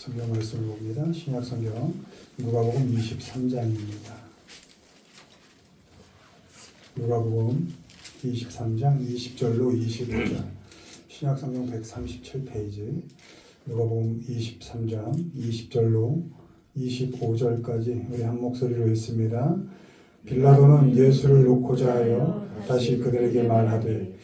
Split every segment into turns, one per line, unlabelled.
성경 말씀을 봅니다. 신약 성경 누가복음 23장입니다. 누가복음 23장 20절로 25절. 신약 성경 137페이지. 누가복음 23장 20절로 25절까지 우리 한 목소리로 읽습니다. 빌라도는 예수를 놓고자 하여 다시 그들에게 말하되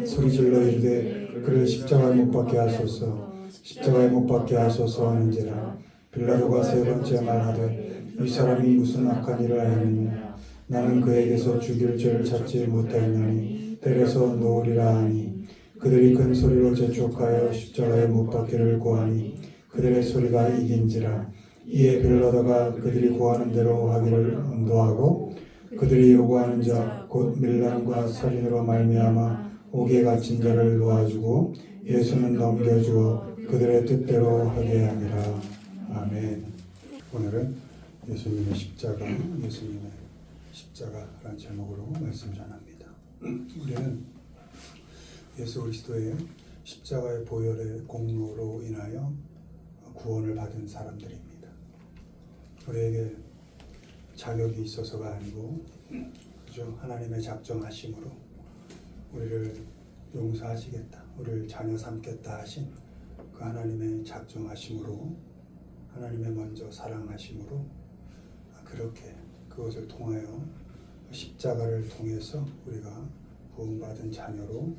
소리질러 이르되 그를 십자가에 못 박게 하소서, 십자가에 못 박게 하소서 하는지라. 빌라도가 세 번째 말하되 이 사람이 무슨 악한 일을 하였느냐. 나는 그에게서 죽일 죄를 찾지 못하였나니 때려서 놓으리라 하니, 그들이 큰 소리로 재촉하여 십자가에 못 박기를 구하니 그들의 소리가 이긴지라. 이에 빌라도가 그들이 구하는 대로 하기를 응도하고 그들이 요구하는 자 곧 밀란과 살인으로 말미암아 옥에 갇힌 자를 놓아주고 예수는 넘겨주어 그들의 뜻대로 하게 하니라. 아멘. 오늘은 예수님의 십자가라는 제목으로 말씀 전합니다. 우리는 예수 그리스도의 십자가의 보혈의 공로로 인하여 구원을 받은 사람들입니다. 우리에게 자격이 있어서가 아니고 그저 하나님의 작정하심으로 우리를 용서하시겠다, 우리를 자녀 삼겠다 하신 그 하나님의 작정하심으로, 하나님의 먼저 사랑하심으로 그렇게 그것을 통하여 십자가를 통해서 우리가 구원받은 자녀로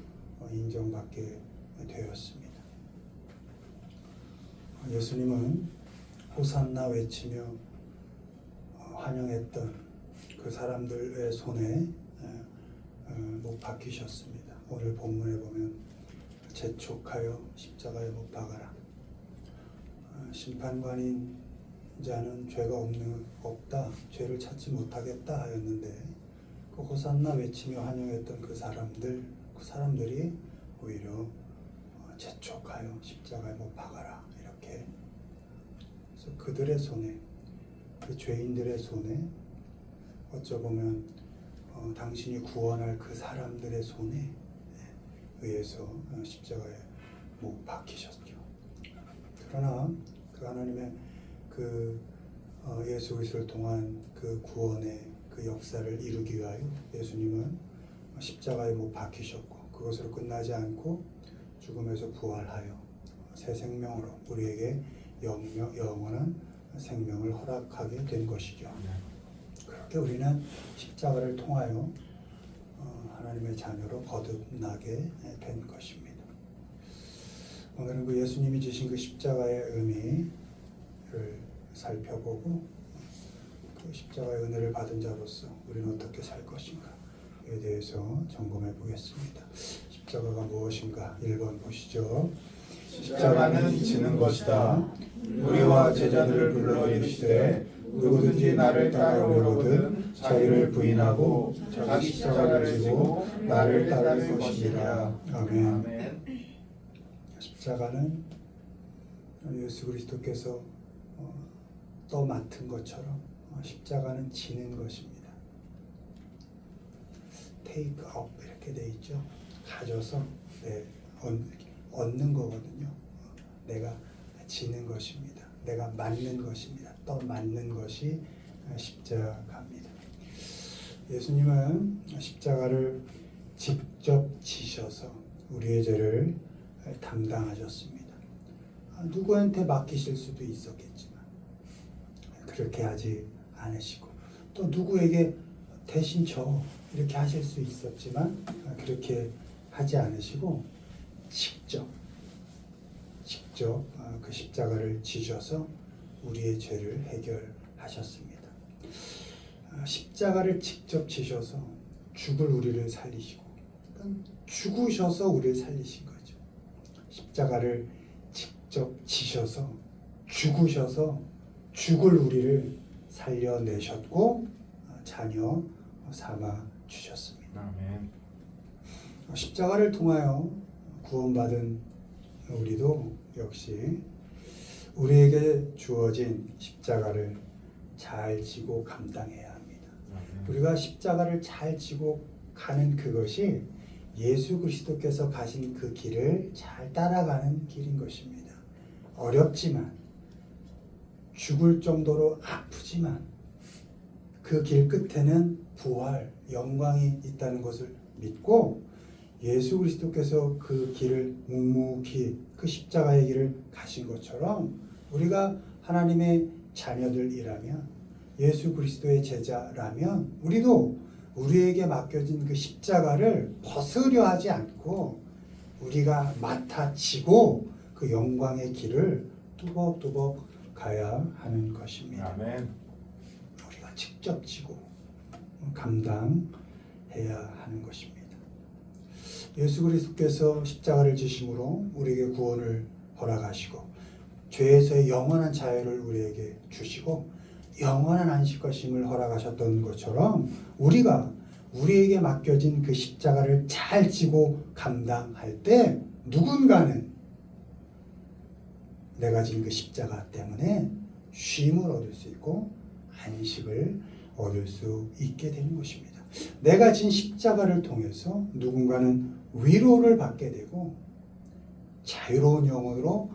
인정받게 되었습니다. 예수님은 호산나 외치며 환영했던 그 사람들의 손에 못 박히셨습니다. 오늘 본문에 보면 재촉하여 십자가에 못 박아라. 심판관인 자는 죄가 없다, 죄를 찾지 못하겠다 하였는데 그 호산나 외치며 환영했던 그 사람들이 오히려 재촉하여 십자가에 못 박아라 이렇게. 그래서 그들의 손에, 그 죄인들의 손에, 어쩌보면 당신이 구원할 그 사람들의 손에 의해서 십자가에 못 박히셨죠. 그러나 그 하나님의 그 예수 그리스도를 통한 그 구원의 그 역사를 이루기 위하여 예수님은 십자가에 못 박히셨고, 그것으로 끝나지 않고 죽음에서 부활하여 새 생명으로 우리에게 영원한 생명을 허락하게 된 것이죠. 그렇게 우리는 십자가를 통하여 하나님의 자녀로 거듭나게 된 것입니다. 오늘은 그 예수님이 지신 그 십자가의 의미를 살펴보고 그 십자가의 은혜를 받은 자로서 우리는 어떻게 살 것인가에 대해서 점검해 보겠습니다. 십자가가 무엇인가? 1번 보시죠.
십자가는 지는 것이다. 우리와 제자들을 불러 이르시되 누구든지 나를 따라오려거든 자기를 부인하고 자기 십자가를 지고 나를 따를 것이니라.
아멘. 십자가는 예수 그리스도께서 떠맡은 것처럼 십자가는 지는 것입니다. take up 이렇게 돼 있죠. 가져서 얻는 거거든요. 내가 지는 것입니다. 내가 맞는 것입니다. 떠맡는 것이 십자가입니다. 예수님은 십자가를 직접 지셔서 우리의 죄를 담당하셨습니다. 누구한테 맡기실 수도 있었겠지만 그렇게 하지 않으시고, 또 누구에게 대신 저 이렇게 하실 수 있었지만 그렇게 하지 않으시고 직접 그 십자가를 지셔서 우리의 죄를 해결하셨습니다. 십자가를 직접 지셔서 죽을 우리를 살리시고, 그러니까 죽으셔서 우리를 살리신 거죠. 십자가를 직접 지셔서 죽으셔서 죽을 우리를 살려내셨고 자녀 삼아 주셨습니다.
아멘.
십자가를 통하여 구원받은 우리도 역시 우리에게 주어진 십자가를 잘 지고 감당해야 합니다. 우리가 십자가를 잘 지고 가는 그것이 예수 그리스도께서 가신 그 길을 잘 따라가는 길인 것입니다. 어렵지만 죽을 정도로 아프지만 그 길 끝에는 부활, 영광이 있다는 것을 믿고 예수 그리스도께서 그 길을 묵묵히 그 십자가의 길을 가신 것처럼 우리가 하나님의 자녀들이라면 예수 그리스도의 제자라면 우리도 우리에게 맡겨진 그 십자가를 벗으려 하지 않고 우리가 맡아 지고 그 영광의 길을 뚜벅뚜벅 가야 하는 것입니다.
아멘.
우리가 직접 지고 감당해야 하는 것입니다. 예수 그리스도께서 십자가를 지심으로 우리에게 구원을 허락하시고 죄에서의 영원한 자유를 우리에게 주시고 영원한 안식과 쉼을 허락하셨던 것처럼 우리가 우리에게 맡겨진 그 십자가를 잘 지고 감당할 때 누군가는 내가 진 그 십자가 때문에 쉼을 얻을 수 있고 안식을 얻을 수 있게 되는 것입니다. 내가 진 십자가를 통해서 누군가는 위로를 받게 되고 자유로운 영혼으로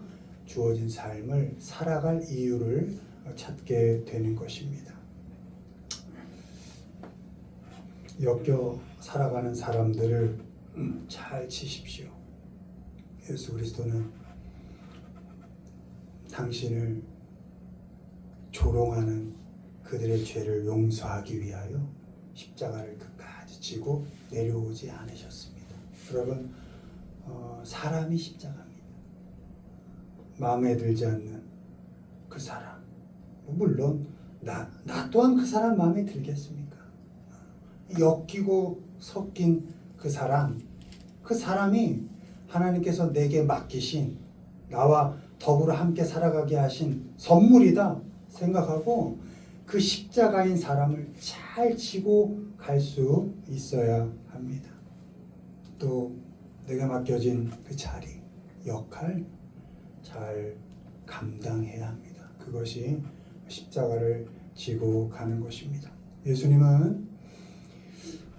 주어진 삶을 살아갈 이유를 찾게 되는 것입니다. 엮여 살아가는 사람들을 잘 치십시오. 예수 그리스도는 당신을 조롱하는 그들의 죄를 용서하기 위하여 십자가를 끝까지 지고 내려오지 않으셨습니다. 여러분, 사람이 십자가입니다. 마음에 들지 않는 그 사람, 물론 나 또한 그 사람 마음에 들겠습니까? 엮이고 섞인 그 사람이 하나님께서 내게 맡기신 나와 더불어 함께 살아가게 하신 선물이다 생각하고 그 십자가인 사람을 잘 지고 갈 수 있어야 합니다. 또 내가 맡겨진 그 자리, 역할 잘 감당해야 합니다. 그것이 십자가를 지고 가는 것입니다. 예수님은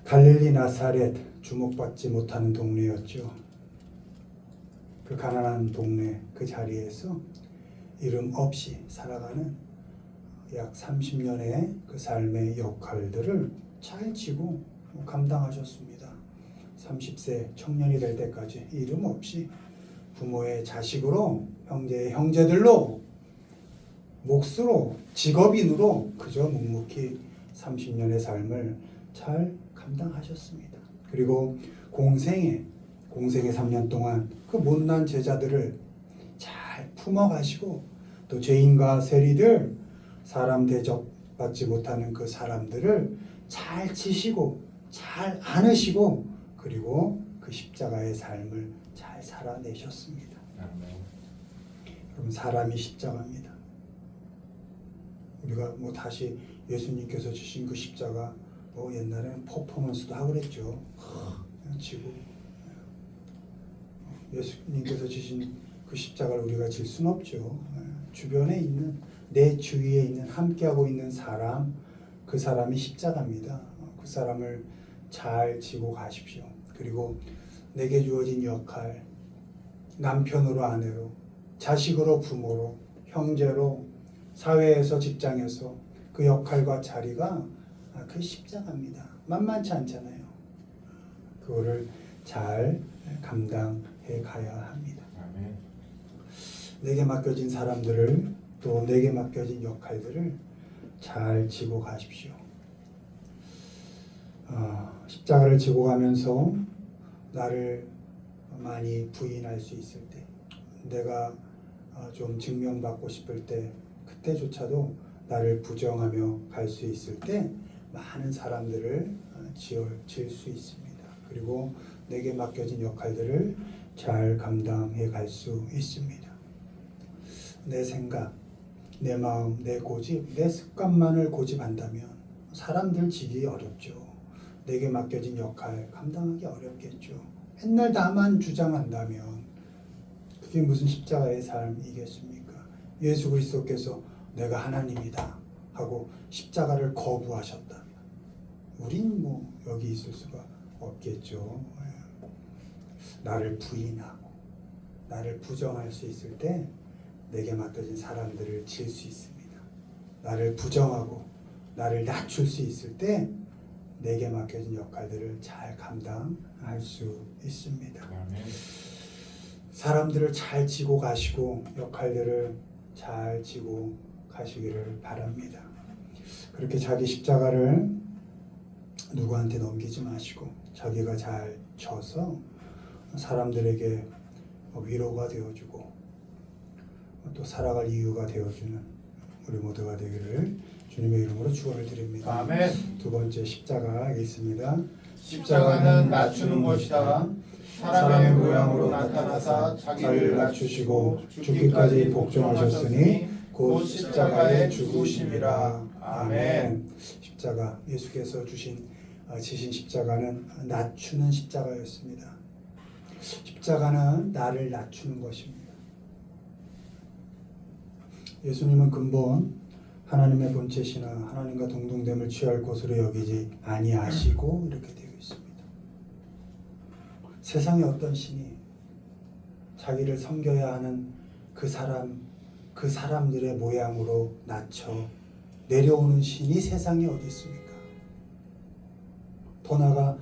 갈릴리 나사렛, 주목받지 못하는 동네였죠. 그 가난한 동네 그 자리에서 이름 없이 살아가는 약 30년의 그 삶의 역할들을 잘 지고 감당하셨습니다. 30세 청년이 될 때까지 이름 없이 부모의 자식으로 형제의 형제들로 몫으로 직업인으로 그저 묵묵히 30년의 삶을 잘 감당하셨습니다. 그리고 공생의 3년 동안 그 못난 제자들을 잘 품어가시고 또 죄인과 세리들 사람 대접받지 못하는 그 사람들을 잘 치시고 잘 안으시고 그리고 그 십자가의 삶을 잘 살아내셨습니다. 여러분, 사람이 십자가입니다. 우리가 다시 예수님께서 지신 그 십자가 옛날에는 퍼포먼스도 하고 그랬죠. 그냥 지고 예수님께서 지신 그 십자가를 우리가 질 수는 없죠. 주변에 있는 내 주위에 있는 함께하고 있는 사람 그 사람이 십자가입니다. 그 사람을 잘 지고 가십시오. 그리고 내게 주어진 역할 남편으로 아내로 자식으로 부모로 형제로 사회에서 직장에서 그 역할과 자리가 그 십자가입니다. 만만치 않잖아요. 그거를 잘 감당해 가야 합니다.
아멘.
내게 맡겨진 사람들을 또 내게 맡겨진 역할들을 잘 지고 가십시오. 십자가를 지고 가면서 나를 많이 부인할 수 있을 때, 내가 좀 증명받고 싶을 때, 그때조차도 나를 부정하며 갈 수 있을 때 많은 사람들을 질 수 있습니다. 그리고 내게 맡겨진 역할들을 잘 감당해 갈 수 있습니다. 내 생각, 내 마음, 내 고집, 내 습관만을 고집한다면 사람들 지기 어렵죠. 내게 맡겨진 역할 감당하기 어렵겠죠. 맨날 나만 주장한다면 그게 무슨 십자가의 삶이겠습니까? 예수 그리스도께서 내가 하나님이다 하고 십자가를 거부하셨다면 우린 여기 있을 수가 없겠죠. 나를 부인하고 나를 부정할 수 있을 때 내게 맡겨진 사람들을 질 수 있습니다. 나를 부정하고 나를 낮출 수 있을 때 내게 맡겨진 역할들을 잘 감당할 수 있습니다. 사람들을 잘 지고 가시고 역할들을 잘 지고 가시기를 바랍니다. 그렇게 자기 십자가를 누구한테 넘기지 마시고 자기가 잘 져서 사람들에게 위로가 되어주고 또 살아갈 이유가 되어주는 우리 모두가 되기를 주님의 이름으로 축원을 드립니다.
아멘.
두 번째 십자가 있습니다.
십자가는 낮추는 것이다. 사람의 모양으로 나타나사 자기를 낮추시고 죽기까지 복종하셨으니 곧 십자가의 죽으심이라. 아멘.
십자가, 예수께서 지신 십자가는 낮추는 십자가였습니다. 십자가는 나를 낮추는 것입니다. 예수님은 근본 하나님의 본체시나 하나님과 동등됨을 취할 것으로 여기지 아니하시고 이렇게 되어 있습니다. 세상에 어떤 신이 자기를 섬겨야 하는 그 사람들의 모양으로 낮춰 내려오는 신이 세상에 어디 있습니까? 더 나아가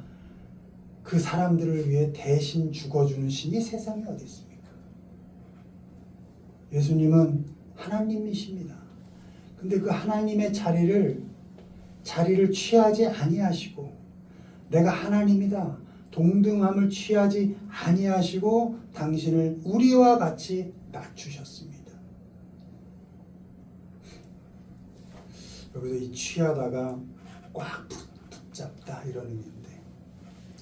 그 사람들을 위해 대신 죽어주는 신이 세상에 어디 있습니까? 예수님은 하나님이십니다. 근데 그 하나님의 자리를 취하지 아니하시고 내가 하나님이다 동등함을 취하지 아니하시고 당신을 우리와 같이 낮추셨습니다. 여기서 이 취하다가 꽉 붙잡다 이런 의미인데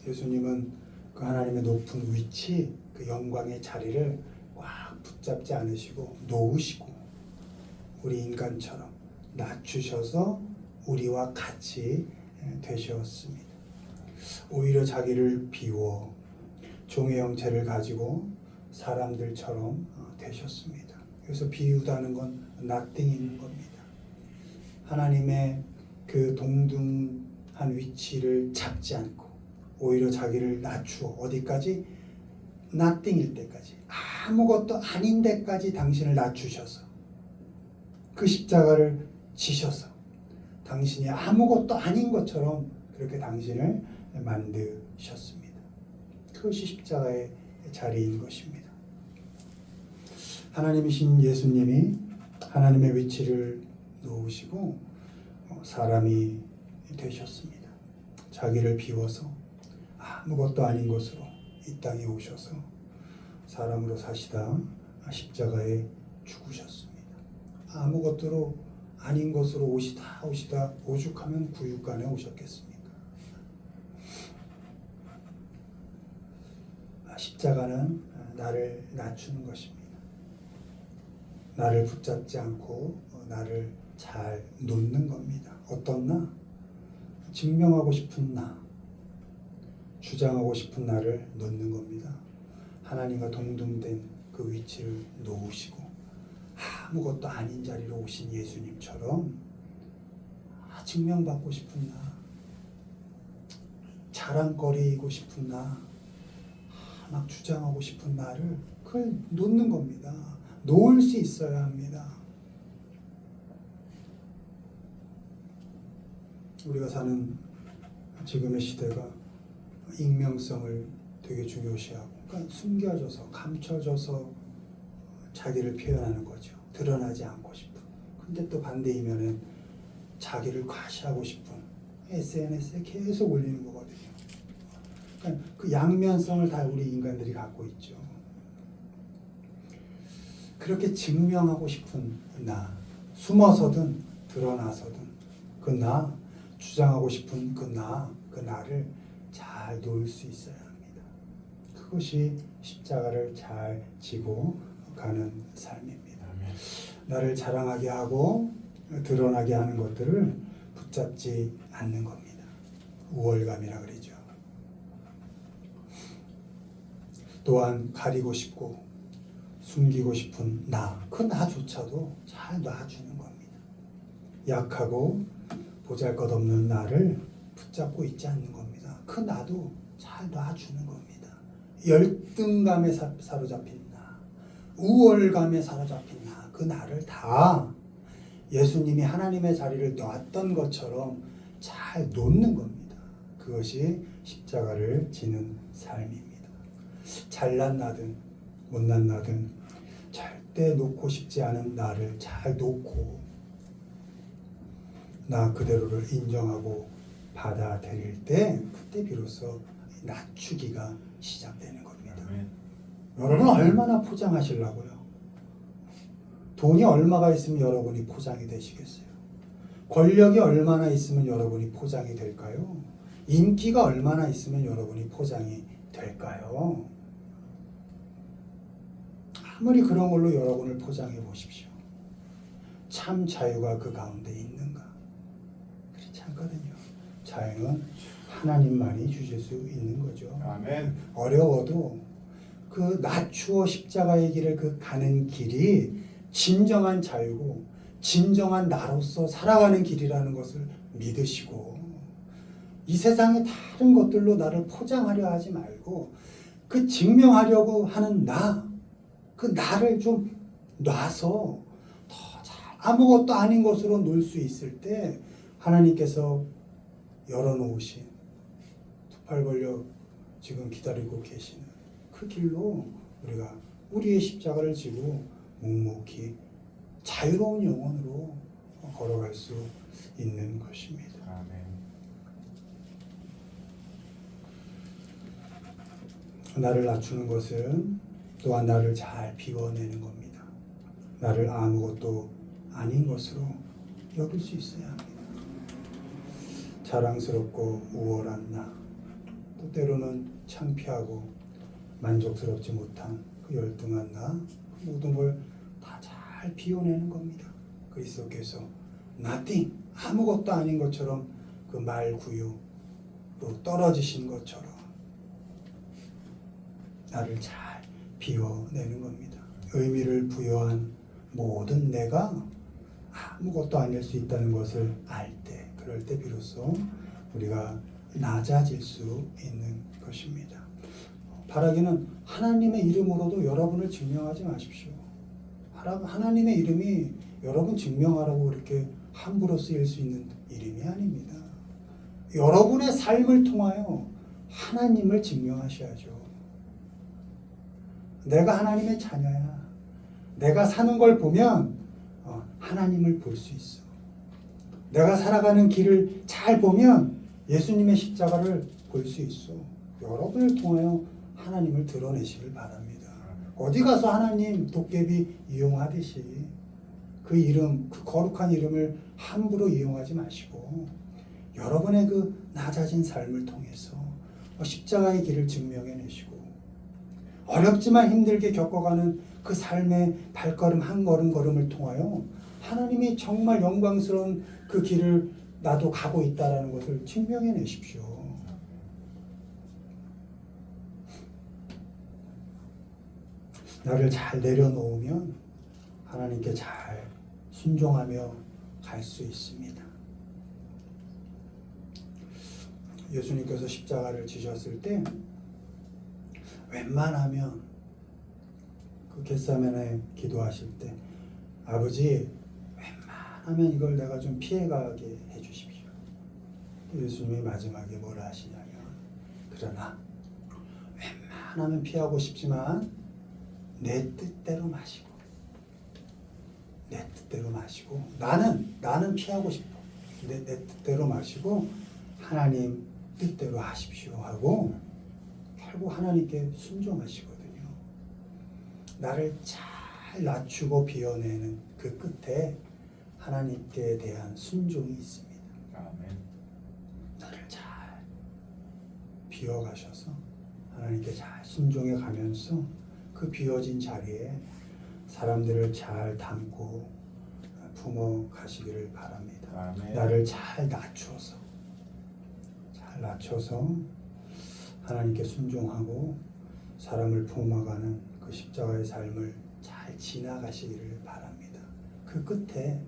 예수님은 그 하나님의 높은 위치 그 영광의 자리를 꽉 붙잡지 않으시고 놓으시고 우리 인간처럼 낮추셔서 우리와 같이 되셨습니다. 오히려 자기를 비워 종의 형체를 가지고 사람들처럼 되셨습니다. 그래서 비우다는 건 nothing인 겁니다. 하나님의 그 동등한 위치를 잡지 않고 오히려 자기를 낮추어 어디까지? nothing일 때까지 아무것도 아닌 데까지 당신을 낮추셔서 그 십자가를 지셔서 당신이 아무것도 아닌 것처럼 그렇게 당신을 만드셨습니다. 그것이 십자가의 자리인 것입니다. 하나님이신 예수님이 하나님의 위치를 놓으시고 사람이 되셨습니다. 자기를 비워서 아무것도 아닌 것으로 이 땅에 오셔서 사람으로 사시다 십자가에 죽으셨습니다. 아무것도 아닌 것으로 오시다 오죽하면 구육간에 오셨겠습니까? 십자가는 나를 낮추는 것입니다. 나를 붙잡지 않고 나를 잘 놓는 겁니다. 어떤 나? 증명하고 싶은 나, 주장하고 싶은 나를 놓는 겁니다. 하나님과 동등된 그 위치를 놓으시고 아무것도 아닌 자리로 오신 예수님처럼 증명받고 싶은 나, 자랑거리고 싶은 나, 막 주장하고 싶은 나를 그걸 놓는 겁니다. 놓을 수 있어야 합니다. 우리가 사는 지금의 시대가 익명성을 되게 중요시하고 그러니까 숨겨져서 감춰져서 자기를 표현하는 거죠. 드러나지 않고 싶은. 근데 또 반대 이면은 자기를 과시하고 싶은 SNS에 계속 올리는 거거든요. 그러니까 그 양면성을 다 우리 인간들이 갖고 있죠. 그렇게 증명하고 싶은 나, 숨어서든 드러나서든 그 나, 주장하고 싶은 그 나를 잘 놓을 수 있어야 합니다. 그것이 십자가를 잘 지고 가는 삶입니다. 나를 자랑하게 하고 드러나게 하는 것들을 붙잡지 않는 겁니다. 우월감이라 그러죠. 또한 가리고 싶고 숨기고 싶은 나, 그 나조차도 잘 놔주는 겁니다. 약하고 보잘것없는 나를 붙잡고 있지 않는 겁니다. 그 나도 잘 놔주는 겁니다. 열등감에 사로잡힌 나, 우월감에 사로잡힌 나, 그 나를 다 예수님이 하나님의 자리를 놨던 것처럼 잘 놓는 겁니다. 그것이 십자가를 지는 삶입니다. 잘난 나든 못난 나든 절대 놓고 싶지 않은 나를 잘 놓고 나 그대로를 인정하고 받아들일 때 그때 비로소 낮추기가 시작되는 겁니다. 여러분 얼마나 포장하시려고요? 돈이 얼마가 있으면 여러분이 포장이 되시겠어요? 권력이 얼마나 있으면 여러분이 포장이 될까요? 인기가 얼마나 있으면 여러분이 포장이 될까요? 아무리 그런 걸로 여러분을 포장해 보십시오. 참 자유가 그 가운데 있는가? 그렇지 않거든요. 자유는 하나님만이 주실 수 있는 거죠.
아멘.
어려워도 그 낮추어 십자가의 길을 그 가는 길이 진정한 자유고 진정한 나로서 살아가는 길이라는 것을 믿으시고 이 세상의 다른 것들로 나를 포장하려 하지 말고 그 증명하려고 하는 그 나를 좀 놔서 더 잘 아무것도 아닌 것으로 놀 수 있을 때 하나님께서 열어놓으신 두 팔 벌려 지금 기다리고 계시는 그 길로 우리가 우리의 십자가를 지고 묵묵히 자유로운 영혼으로 걸어갈 수 있는 것입니다.
아멘.
나를 낮추는 것은 또한 나를 잘 비워내는 겁니다. 나를 아무것도 아닌 것으로 여길 수 있어야 합니다. 자랑스럽고 우월한 나, 또 때로는 창피하고 만족스럽지 못한 그 열등한 나, 그 모든 걸 다 잘 비워내는 겁니다. 그리스도께서 nothing, 아무것도 아닌 것처럼 그 말구유로 떨어지신 것처럼 나를 잘 비워내는 겁니다. 의미를 부여한 모든 내가 아무것도 아닐 수 있다는 것을 알 때, 그럴 때 비로소 우리가 낮아질 수 있는 것입니다. 바라기는 하나님의 이름으로도 여러분을 증명하지 마십시오. 하나님의 이름이 여러분 증명하라고 그렇게 함부로 쓰일 수 있는 이름이 아닙니다. 여러분의 삶을 통하여 하나님을 증명하셔야죠. 내가 하나님의 자녀야. 내가 사는 걸 보면 하나님을 볼 수 있어. 내가 살아가는 길을 잘 보면 예수님의 십자가를 볼 수 있어. 여러분을 통하여 하나님을 드러내시길 바랍니다. 어디 가서 하나님 도깨비 이용하듯이 그 이름, 그 거룩한 이름을 함부로 이용하지 마시고 여러분의 그 낮아진 삶을 통해서 십자가의 길을 증명해내시고 어렵지만 힘들게 겪어가는 그 삶의 발걸음 한 걸음 걸음을 통하여 하나님이 정말 영광스러운 그 길을 나도 가고 있다는 것을 증명해내십시오. 나를 잘 내려놓으면 하나님께 잘 순종하며 갈 수 있습니다. 예수님께서 십자가를 지셨을 때 웬만하면 그 겟세마네 기도하실 때 아버지 웬만하면 이걸 내가 좀 피해가게 해주십시오. 예수님이 마지막에 뭐라 하시냐면 그러나 웬만하면 피하고 싶지만 내 뜻대로 마시고 내 뜻대로 마시고 나는 피하고 싶어. 내 뜻대로 마시고 하나님 뜻대로 하십시오 하고 결국 하나님께 순종하시거든요. 나를 잘 낮추고 비워내는 그 끝에 하나님께 대한 순종이 있습니다.
아멘.
나를 잘 비워가셔서 하나님께 잘 순종해 가면서 그 비워진 자리에 사람들을 잘 담고 품어 가시기를 바랍니다.
아멘.
나를 잘 낮춰서 하나님께 순종하고 사람을 품어가는 그 십자가의 삶을 잘 지나가시기를 바랍니다. 그 끝에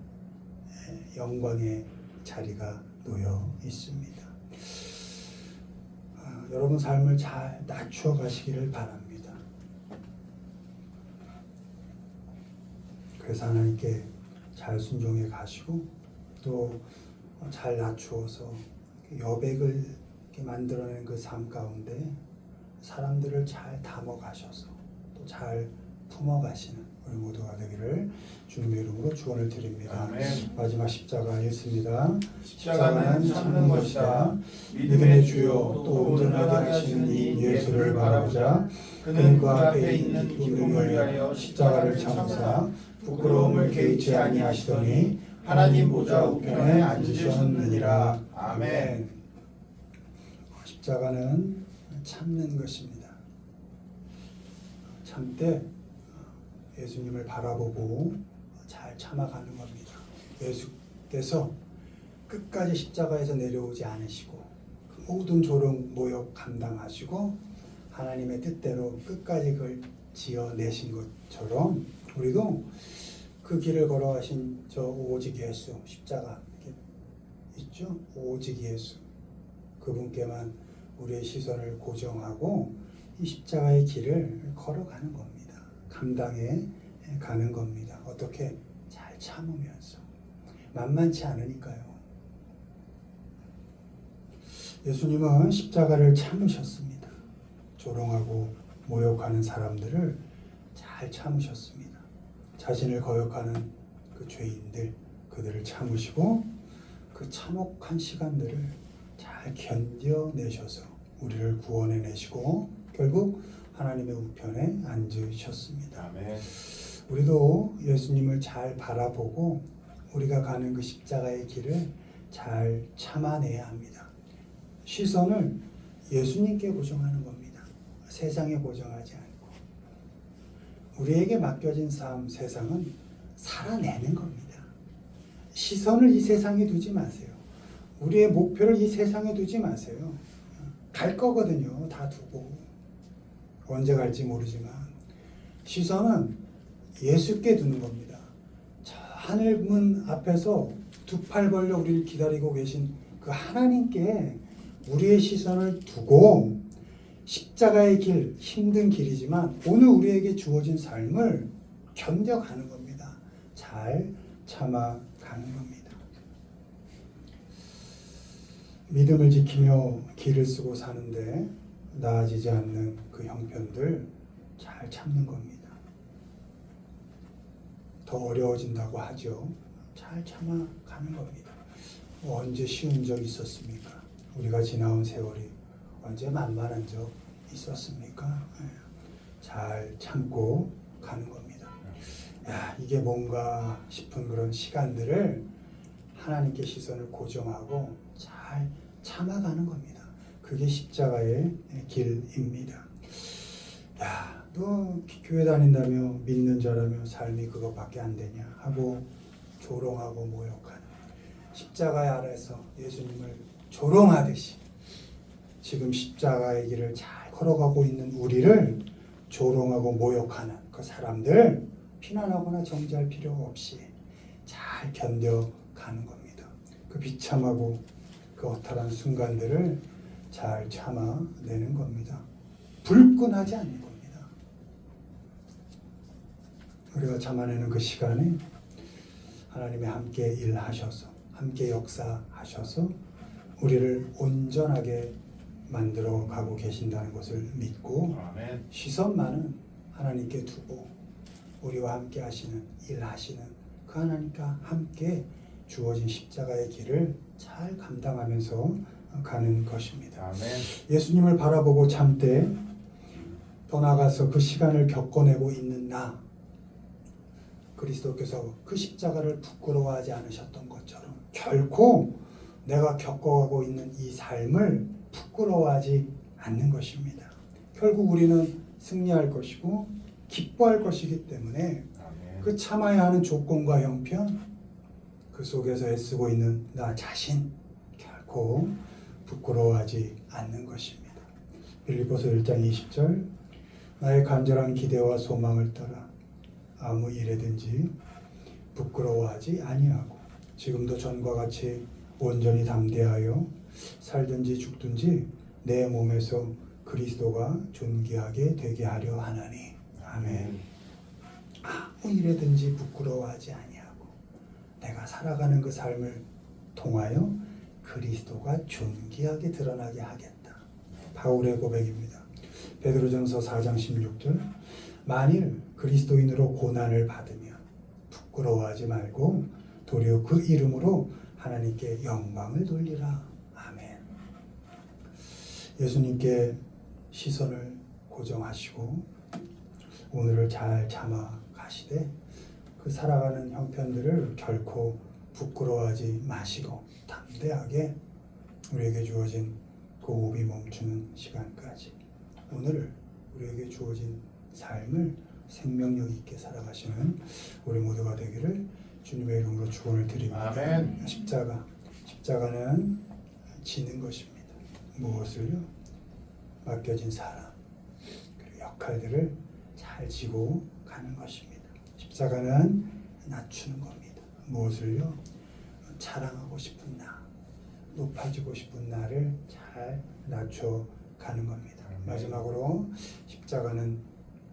영광의 자리가 놓여 있습니다. 여러분 삶을 잘 낮춰 가시기를 바랍니다. 그래서 하나님께 잘 순종해 가시고 또 잘 낮추어서 여백을 이렇게 만들어낸 그 삶 가운데 사람들을 잘 담아 가셔서 또 잘 품어 가시는 우리 모두가 되기를 주님의 이름으로 축원을 드립니다.
아멘.
마지막 십자가 있습니다.
십자가는 참는 것이다.
믿음의 주요 또 온전하게 하시는 이 예수를 바라보자. 그는 그 앞에 있는 기쁨을 위하여 십자가를 참으사 부끄러움을 개의치 아니하시더니 하나님 보좌 우편에 앉으셨느니라. 아멘. 십자가는 참는 것입니다. 참되 예수님을 바라보고 잘 참아가는 겁니다. 예수께서 끝까지 십자가에서 내려오지 않으시고 그 모든 조롱 모욕 감당하시고 하나님의 뜻대로 끝까지 그걸 지어내신 것처럼 우리도 그 길을 걸어가신 저 오직 예수 십자가 이렇게 있죠. 오직 예수 그분께만 우리의 시선을 고정하고 이 십자가의 길을 걸어가는 겁니다. 감당해 가는 겁니다. 어떻게? 잘 참으면서. 만만치 않으니까요. 예수님은 십자가를 참으셨습니다. 조롱하고 모욕하는 사람들을 잘 참으셨습니다. 자신을 거역하는 그 죄인들, 그들을 참으시고 그 참혹한 시간들을 잘 견뎌내셔서 우리를 구원해내시고 결국 하나님의 우편에 앉으셨습니다.
아멘.
우리도 예수님을 잘 바라보고 우리가 가는 그 십자가의 길을 잘 참아내야 합니다. 시선을 예수님께 고정하는 겁니다. 세상에 고정하지 않고 우리에게 맡겨진 삶, 세상은 살아내는 겁니다. 시선을 이 세상에 두지 마세요. 우리의 목표를 이 세상에 두지 마세요. 갈 거거든요. 다 두고 언제 갈지 모르지만 시선은 예수께 두는 겁니다. 저 하늘문 앞에서 두 팔 벌려 우리를 기다리고 계신 그 하나님께 우리의 시선을 두고 십자가의 길, 힘든 길이지만 오늘 우리에게 주어진 삶을 견뎌가는 겁니다. 잘 참아가는 겁니다. 믿음을 지키며 길을 쓰고 사는데 나아지지 않는 그 형편들 잘 참는 겁니다. 더 어려워진다고 하죠. 잘 참아가는 겁니다. 언제 쉬운 적 있었습니까? 우리가 지나온 세월이 언제 만만한 적 있었습니까? 잘 참고 가는 겁니다. 야, 이게 뭔가 싶은 그런 시간들을 하나님께 시선을 고정하고 잘 참아가는 겁니다. 그게 십자가의 길입니다. 야, 너 교회 다닌다며 믿는 자라며 삶이 그것밖에 안 되냐 하고 조롱하고 모욕하는 십자가의 아래서 예수님을 조롱하듯이 지금 십자가의 길을 잘 걸어가고 있는 우리를 조롱하고 모욕하는 그 사람들 비난하거나 정죄할 필요 없이 잘 견뎌가는 겁니다. 그 비참하고 그 허탈한 순간들을 잘 참아내는 겁니다. 불끈하지 않는 겁니다. 우리가 참아내는 그 시간에 하나님이 함께 일하셔서 함께 역사하셔서 우리를 온전하게 만들어 가고 계신다는 것을 믿고
아멘.
시선만은 하나님께 두고 우리와 함께 하시는 일하시는 그 하나님과 함께 주어진 십자가의 길을 잘 감당하면서 가는 것입니다.
아멘.
예수님을 바라보고 참되 더 나아가서 그 시간을 겪어내고 있는 나 그리스도께서 그 십자가를 부끄러워하지 않으셨던 것처럼 결코 내가 겪어가고 있는 이 삶을 부끄러워하지 않는 것입니다. 결국 우리는 승리할 것이고 기뻐할 것이기 때문에
아멘.
그 참아야 하는 조건과 형편 그 속에서 애쓰고 있는 나 자신 결코 부끄러워하지 않는 것입니다. 빌립보서 1장 20절 나의 간절한 기대와 소망을 따라 아무 일에든지 부끄러워하지 아니하고 지금도 전과 같이 온전히 담대하여 살든지 죽든지 내 몸에서 그리스도가 존귀하게 되게 하려 하나니. 아멘. 아무 일에든지 부끄러워하지 아니하고 내가 살아가는 그 삶을 통하여 그리스도가 존귀하게 드러나게 하겠다. 바울의 고백입니다. 베드로전서 4장 16절 만일 그리스도인으로 고난을 받으면 부끄러워하지 말고 도리어 그 이름으로 하나님께 영광을 돌리라. 아멘. 예수님께 시선을 고정하시고 오늘을 잘 참아 가시되 그 살아가는 형편들을 결코 부끄러워하지 마시고 담대하게 우리에게 주어진 호흡이 멈추는 시간까지 오늘 우리에게 주어진 삶을 생명력 있게 살아가시는 우리 모두가 되기를 주님의 이름으로 축원을 드립니다.
아멘.
십자가는 지는 것입니다. 무엇을요? 맡겨진 사람 그리고 역할들을 잘 지고 가는 것입니다. 십자가는 낮추는 겁니다. 무엇을요? 자랑하고 싶은 나, 높아지고 싶은 나를 잘 낮춰 가는 겁니다. 마지막으로 십자가는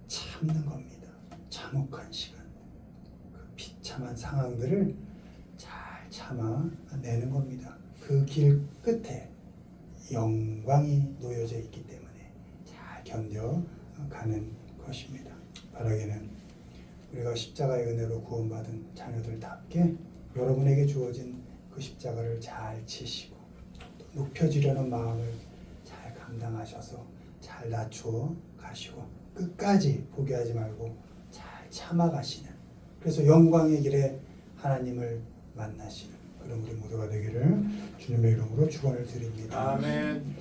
참는 겁니다. 참혹한 시간, 그 비참한 상황들을 잘 참아내는 겁니다. 그 길 끝에 영광이 놓여져 있기 때문에 잘 견뎌가는 것입니다. 바라기는 우리가 십자가의 은혜로 구원받은 자녀들답게 여러분에게 주어진 그 십자가를 잘 지시고 또 높여지려는 마음을 잘 감당하셔서 잘 낮추어 가시고 끝까지 포기하지 말고 잘 참아가시는 그래서 영광의 길에 하나님을 만나시는 그런 우리 모두가 되기를 주님의 이름으로 축원을 드립니다.
아멘.